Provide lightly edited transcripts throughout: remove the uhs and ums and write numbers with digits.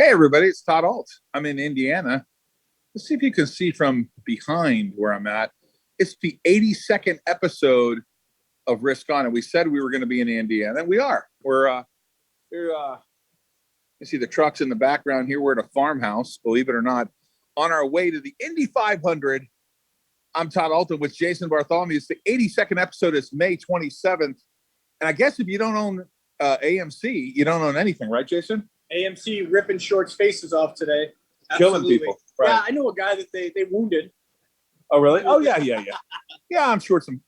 Hey, everybody, it's Todd Ault. I'm in Indiana. Let's see if you can see from behind where I'm at. It's the 82nd episode of Risk On, and we said we were going to be in Indiana, and we are. You see the trucks in the background here. We're at a farmhouse, believe it or not, on our way to the Indy 500. I'm Todd Ault with Jason Bartholomew. It's the 82nd episode. It's May 27th. And I guess if you don't own AMC, you don't own anything, right, Jason? AMC ripping shorts faces off today. Killing people. Right. Yeah, I know a guy that they wounded. Oh, really? Oh, yeah. Yeah, I'm sure some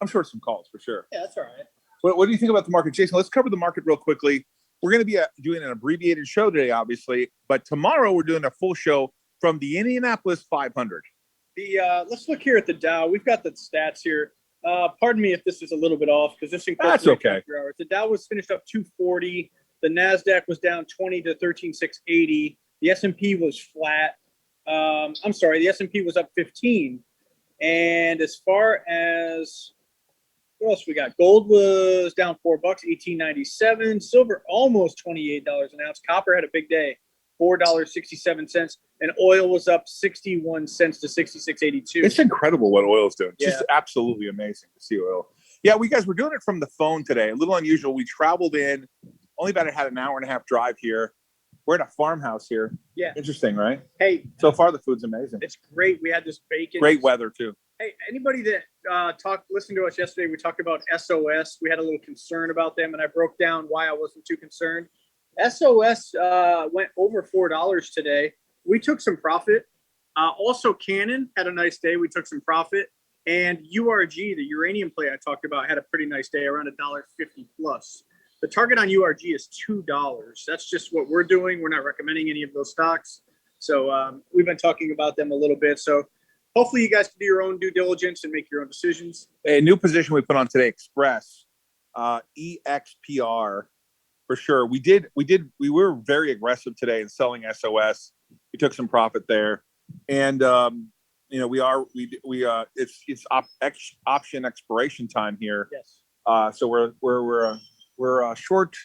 calls for sure. Yeah, that's all right. What do you think about the market, Jason? Let's cover the market real quickly. We're going to be doing an abbreviated show today, obviously, but tomorrow we're doing a full show from the Indianapolis 500. Let's look here at the Dow. We've got the stats here. Pardon me if this is a little bit off because this That's okay. The Dow was finished up 240. The NASDAQ was down 20 to 13,680. The S&P was flat. The S&P was up 15. And as far as what else we got? Gold was down $4, $18.97. Silver almost $28 an ounce. Copper had a big day, $4.67. And oil was up 61 cents to 66.82. It's incredible what oil's doing. Yeah. Just absolutely amazing to see oil. Yeah, we're doing it from the phone today. A little unusual. We traveled in. Only had an hour and a half drive here. We're at a farmhouse here. Yeah. Interesting, right? Hey. So far, the food's amazing. It's great. We had this bacon. Great weather, too. Hey, anybody that listened to us yesterday, we talked about SOS. We had a little concern about them, and I broke down why I wasn't too concerned. SOS went over $4 today. We took some profit. Also, Cannon had a nice day. We took some profit. And URG, the uranium play I talked about, had a pretty nice day, around $1.50 plus. The target on URG is $2. That's just what we're doing. We're not recommending any of those stocks. So we've been talking about them a little bit. So hopefully you guys can do your own due diligence and make your own decisions. A new position we put on today, Express, EXPR, for sure. We were very aggressive today in selling SOS. We took some profit there. And, it's option expiration time here. Yes. So we're short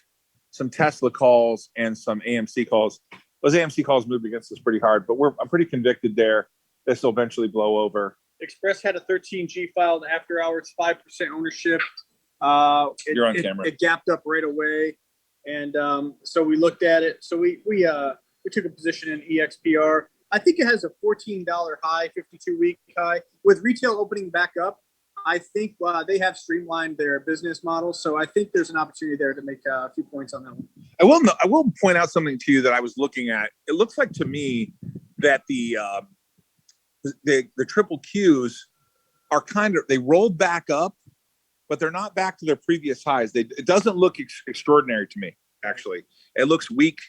some Tesla calls and some AMC calls. Those AMC calls moved against us pretty hard, but I'm pretty convicted there. This will eventually blow over. Express had a 13G filed after hours, 5% ownership. You're on camera. It gapped up right away, and so we looked at it. So we took a position in EXPR. I think it has a $14 high, 52-week high. With retail opening back up, I think they have streamlined their business model. So I think there's an opportunity there to make a few points on that one. I will point out something to you that I was looking at. It looks like to me that the triple Qs are they rolled back up, but they're not back to their previous highs. It doesn't look extraordinary to me, actually. It looks weak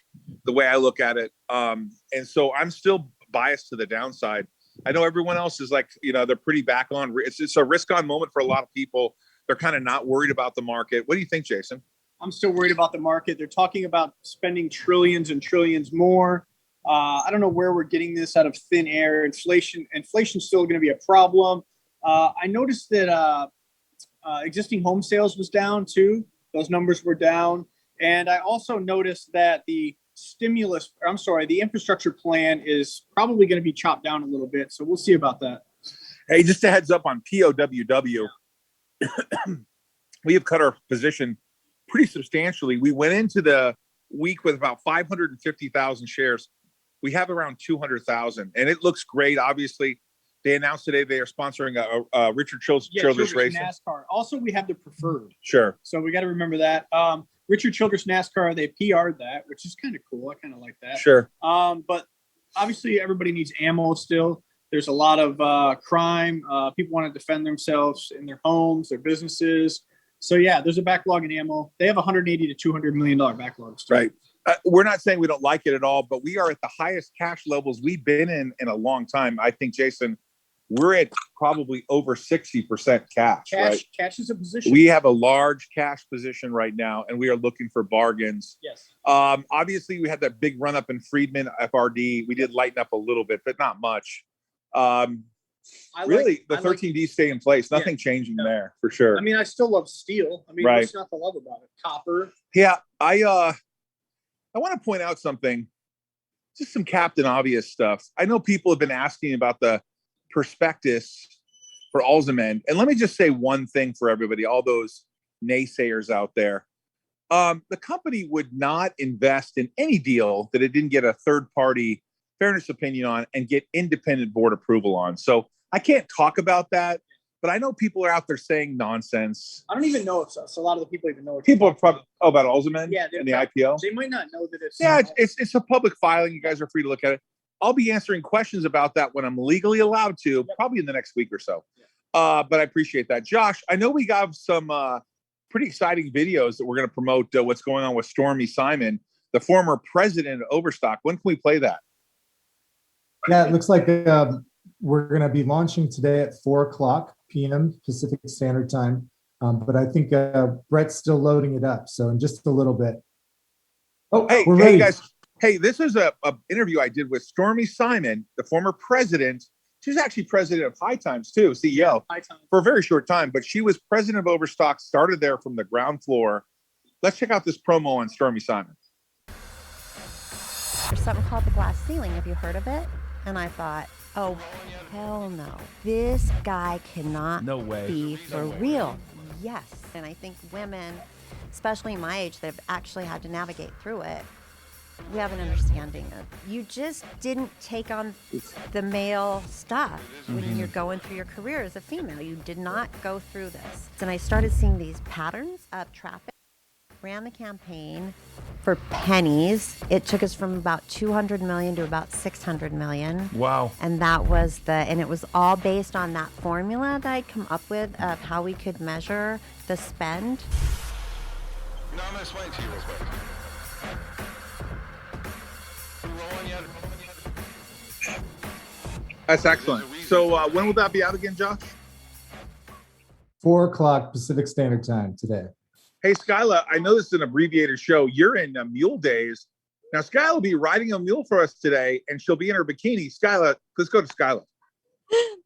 the way I look at it. And so I'm still biased to the downside. I know everyone else is like, they're pretty back on. It's a risk on moment for a lot of people. They're kind of not worried about the market. What do you think, Jason? I'm still worried about the market. They're talking about spending trillions and trillions more. I don't know where we're getting this out of thin air. Inflation's still going to be a problem. I noticed that existing home sales was down too. Those numbers were down. And I also noticed that the infrastructure plan is probably going to be chopped down a little bit. So we'll see about that. Hey, just a heads up on POWW. We have cut our position pretty substantially. We went into the week with about 550,000 shares. We have around 200,000, and it looks great. Obviously, they announced today they are sponsoring a Richard Childress Racing. NASCAR. Also, we have the preferred. Sure. So we got to remember that. Richard Childress NASCAR, they PR'd that, which is kind of cool. I kind of like that. Sure. But obviously, everybody needs ammo still. There's a lot of crime. People want to defend themselves in their homes, their businesses. So, yeah, there's a backlog in ammo. They have $180 to $200 million backlog still. Right. We're not saying we don't like it at all, but we are at the highest cash levels we've been in a long time. I think, Jason, we're at probably over 60% cash. Right? Cash is a position. We have a large cash position right now, and we are looking for bargains. Yes. Obviously, we had that big run up in Friedman FRD. We did lighten up a little bit, but not much. The 13Ds stay in place. Nothing changing there for sure. I mean, I still love steel. I mean, what's not to love about it? Copper. Yeah, I want to point out something. just some Captain Obvious stuff. I know people have been asking about the prospectus for Alzamend. And let me just say one thing for everybody, all those naysayers out there. The company would not invest in any deal that it didn't get a third-party fairness opinion on and get independent board approval on. So I can't talk about that, but I know people are out there saying nonsense. I don't even know if so. A lot of the people even know what people are probably about Alzamend and the IPO. They might not know that it's it's a public filing. You guys are free to look at it. I'll be answering questions about that when I'm legally allowed to, probably in the next week or so. But I appreciate that. Josh, I know we got some pretty exciting videos that we're going to promote what's going on with Stormy Simon, the former president of Overstock. When can we play that? Yeah, it looks like we're going to be launching today at 4:00 p.m. Pacific Standard Time. But I think Brett's still loading it up. So in just a little bit. Oh, hey, we're ready. Guys. Hey, this is a interview I did with Stormy Simon, the former president. She was actually president of High Times too, CEO, for a very short time. But she was president of Overstock, started there from the ground floor. Let's check out this promo on Stormy Simon. There's something called the glass ceiling. Have you heard of it? And I thought, oh, hell no. This guy cannot be for real. Yes. And I think women, especially my age, that have actually had to navigate through it, we have an understanding of, you just didn't take on the male stuff when you're going through your career as a female. You did not go through this. And I started seeing these patterns of traffic. Ran the campaign for pennies. It took us from about 200 million to about 600 million. Wow. And that was and it was all based on that formula that I'd come up with of how we could measure the spend. No, I'm going to explain to you real quick. That's excellent. So when will that be out again, Josh? 4:00 Pacific Standard Time today. Hey, Skyla, I know this is an abbreviated show. You're in Mule days. Now, Skyla will be riding a mule for us today, and she'll be in her bikini. Skyla, let's go to Skyla.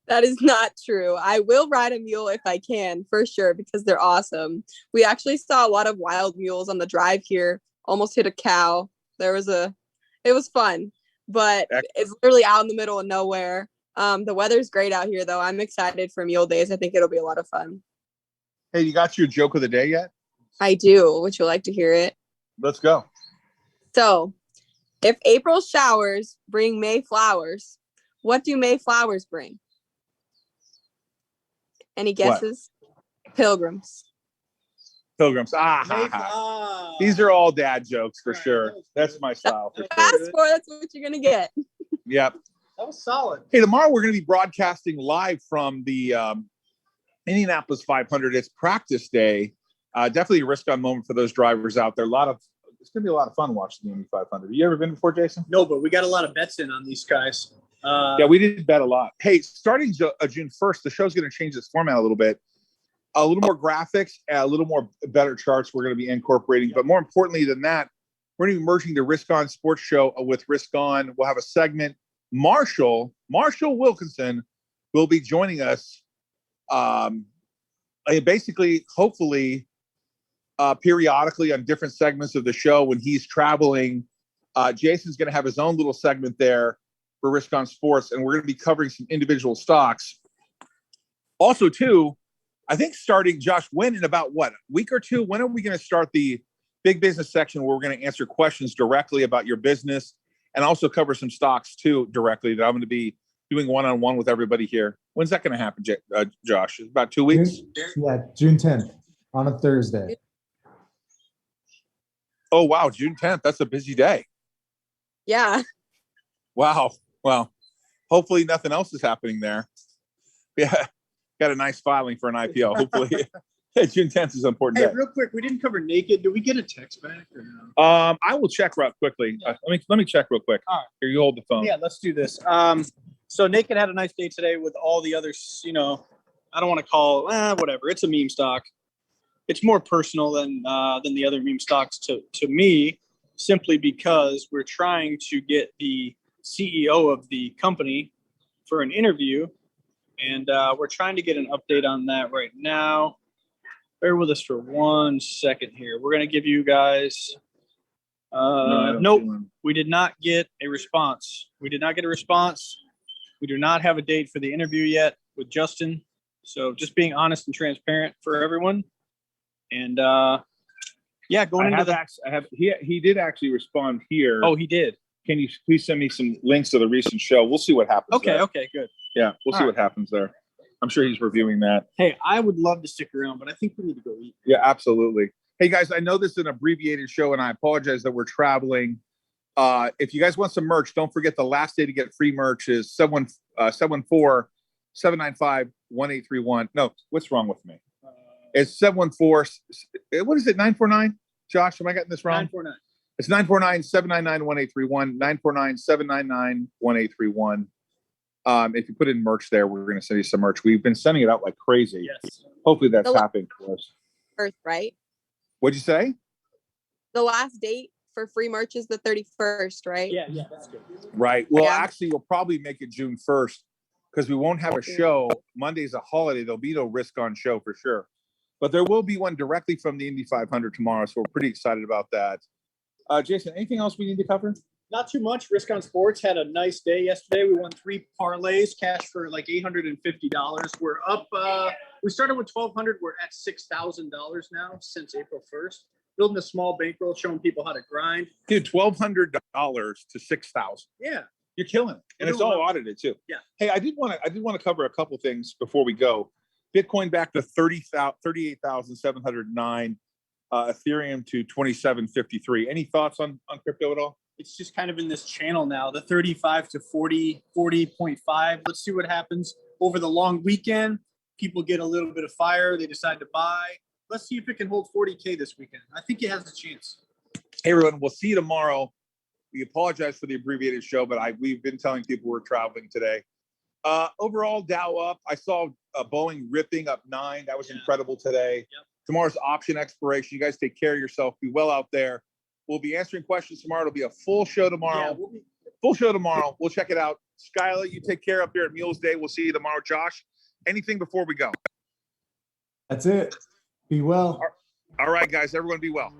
That is not true. I will ride a mule if I can, for sure, because they're awesome. We actually saw a lot of wild mules on the drive here. Almost hit a cow. It was fun, but it's literally out in the middle of nowhere. The weather's great out here, though. I'm excited for Mule Days. I think it'll be a lot of fun. Hey, you got your joke of the day yet? I do. Would you like to hear it? Let's go. So, if April showers bring May flowers, what do May flowers bring? Any guesses? What? Pilgrims. Pilgrims. These are all dad jokes for sure. That's my style. For sure. That's what you're going to get. Yep. That was solid. Hey, tomorrow we're going to be broadcasting live from the Indianapolis 500. It's practice day. Definitely a risk-on moment for those drivers out there. It's going to be a lot of fun watching the Indy 500. You ever been before, Jason? No, but we got a lot of bets in on these guys. Yeah, we did bet a lot. Hey, starting June 1st, the show's going to change its format a little bit. A little more graphics, a little more better charts we're going to be incorporating. But more importantly than that, we're going to be merging the Risk On Sports Show with Risk On. We'll have a segment. Marshall Wilkinson will be joining us. Basically, hopefully, periodically on different segments of the show when he's traveling. Jason's going to have his own little segment there for Risk On Sports, and we're going to be covering some individual stocks. Also, too, I think starting, Josh, in about a week or two, when are we going to start the big business section where we're going to answer questions directly about your business and also cover some stocks, too, directly that I'm going to be doing one-on-one with everybody here? When's that going to happen, Josh? It's about 2 weeks? June 10th on a Thursday. Oh, wow, June 10th. That's a busy day. Yeah. Wow. Well, hopefully nothing else is happening there. Yeah, got a nice filing for an IPO. Hopefully, June 10th is an important day. Hey, real quick, we didn't cover Naked. Did we get a text back or no? I will check real quickly. Yeah. Let me check real quick. All right. Here, you hold the phone. Yeah, let's do this. So Naked had a nice day today with all the others. I don't want to call whatever. It's a meme stock. It's more personal than the other meme stocks to me, simply because we're trying to get the CEO of the company for an interview, and we're trying to get an update on that right now. Bear with us for 1 second here. We're going to give you guys Nope. We did not get a response. We do not have a date for the interview yet with Justin. So just being honest and transparent for everyone. And going into he did actually respond here. Oh, he did. Can you please send me some links to the recent show? We'll see what happens. Okay, there. okay, good. Yeah, we'll see what happens there. I'm sure he's reviewing that. Hey, I would love to stick around, but I think we need to go eat. Yeah, absolutely. Hey guys, I know this is an abbreviated show, and I apologize that we're traveling. If you guys want some merch, don't forget the last day to get free merch is 714-795-1831. No, what's wrong with me? It's 714. What is it? 949? Josh, am I getting this wrong? 949. It's 949-799-1831. 949-799-1831. If you put in merch there, we're going to send you some merch. We've been sending it out like crazy. Yes. Hopefully that's happening for us. First, right? What'd you say? The last date for free merch is the 31st, right? Yeah, that's good. Right. Well, Yeah. actually, we'll probably make it June 1st because we won't have a show. Monday's a holiday. There'll be no Risk On show for sure. But there will be one directly from the Indy 500 tomorrow. So we're pretty excited about that. Jason, anything else we need to cover? Not too much. Risk on Sports had a nice day yesterday. We won 3 parlays, cash for like $850. We're up. We started with 1,200. We're at $6,000 now since April 1st. Building a small bankroll, showing people how to grind. Dude, $1,200 to $6,000. Yeah, You're killing it, and it's all audited too. Yeah. Hey, I did want to cover a couple things before we go. Bitcoin back to 38,709. Ethereum to 2753. Any thoughts on crypto at all? it's just kind of in this channel now, the 35 to 40, 40.5. Let's see what happens over the long weekend. People get a little bit of fire. They decide to buy. Let's see if it can hold 40K this weekend. I think it has a chance. Hey, everyone, we'll see you tomorrow. We apologize for the abbreviated show, but we've been telling people we're traveling today. Overall, Dow up. I saw Boeing ripping up 9. That was incredible today. Yep. Tomorrow's option expiration. You guys take care of yourself. Be well out there. We'll be answering questions tomorrow. It'll be a full show tomorrow. Yeah, Full show tomorrow. We'll check it out. Skyla, you take care up here at Mule's Day. We'll see you tomorrow. Josh, anything before we go? That's it. Be well. All right, guys. Everyone be well.